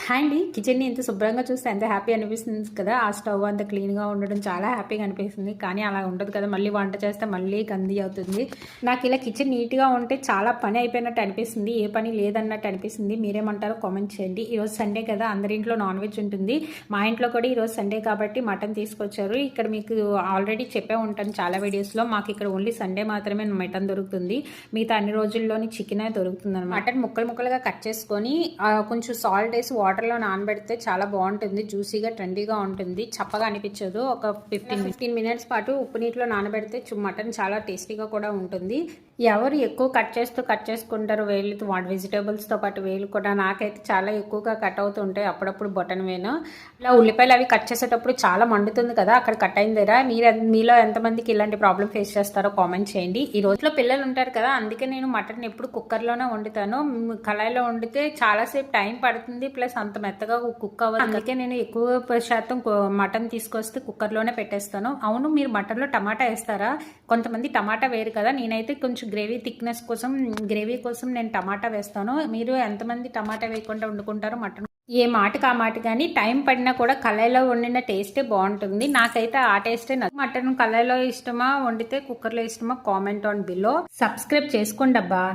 Hi అండి, కిచెన్ని ఎంత శుభ్రంగా చూస్తే ఎంత హ్యాపీ అనిపిస్తుంది కదా. ఆ స్టవ్ అంత క్లీన్గా ఉండడం చాలా హ్యాపీగా అనిపిస్తుంది. కానీ అలా ఉండదు కదా, మళ్ళీ వంట చేస్తే మళ్ళీ గందీ అవుతుంది. నాకు ఇలా కిచెన్ నీట్గా ఉంటే చాలా పని అయిపోయినట్టు అనిపిస్తుంది, ఏ పని లేదన్నట్టు అనిపిస్తుంది. మీరేమంటారో కామెంట్ చేయండి. ఈరోజు సండే కదా, అందరి ఇంట్లో నాన్ వెజ్ ఉంటుంది. మా ఇంట్లో కూడా ఈరోజు సండే కాబట్టి మటన్ తీసుకొచ్చారు. ఇక్కడ మీకు ఆల్రెడీ చెప్పే ఉంటాను చాలా వీడియోస్లో, మాకు ఇక్కడ ఓన్లీ సండే మాత్రమే మటన్ దొరుకుతుంది. మిగతా అన్ని రోజుల్లోని చికెన్ దొరుకుతుంది అనమాట. మటన్ ముక్కలు ముక్కలుగా కట్ చేసుకొని కొంచెం సాల్ట్ వేసి వాటర్లో నానబెడితే చాలా బాగుంటుంది. జ్యూసీగా ట్రెండీగా ఉంటుంది, చప్పగా అనిపించదు. ఒక 15 మినిట్స్ పాటు ఉప్పు నీటిలో నానబెడితే మటన్ చాలా టేస్టీగా కూడా ఉంటుంది. ఎవరు ఎక్కువ కట్ చేసుకుంటారు వేలుతో, వెజిటేబుల్స్తో పాటు వేలు కూడా. నాకైతే చాలా ఎక్కువగా కట్ అవుతుంటాయి అప్పుడప్పుడు బొటన్ వేను. ఇలా ఉల్లిపాయలు అవి కట్ చేసేటప్పుడు చాలా మండుతుంది కదా, అక్కడ కట్ అయిన దగ్గర. మీలో ఎంతమందికి ఇలాంటి ప్రాబ్లం ఫేస్ చేస్తారో కామెంట్ చేయండి. ఈ రోజులో పిల్లలు ఉంటారు కదా, అందుకే నేను మటన్ ఎప్పుడు కుక్కర్లోనే వండుతాను. కళాయిలో వండితే చాలాసేపు టైం పడుతుంది, ప్లస్ అంత మెత్తగా కుక్ అవ్వదు. అందుకే నేను ఎక్కువ శాతం మటన్ తీసుకొస్తే కుక్కర్లోనే పెట్టేస్తాను. అవును, మీరు మటన్లో టమాటా వేస్తారా? కొంతమంది టమాటా వేరు కదా, నేనైతే కొంచెం గ్రేవీ కోసం నేను టమాటా వేస్తాను. మీరు ఎంతమంది టమాటా వేయకుండా వండుకుంటారో మటన్? ఏ మాటకి ఆ మాట, కానీ టైం పడినా కూడా కళాయిలో వండిన టేస్టే బాగుంటుంది. నాకైతే ఆ టేస్టే మటన్ కళాయిలో ఇష్టమా వండితే కుక్కర్లో ఇష్టమా? Comment on below. సబ్స్క్రైబ్ చేసుకోండి అబ్బా.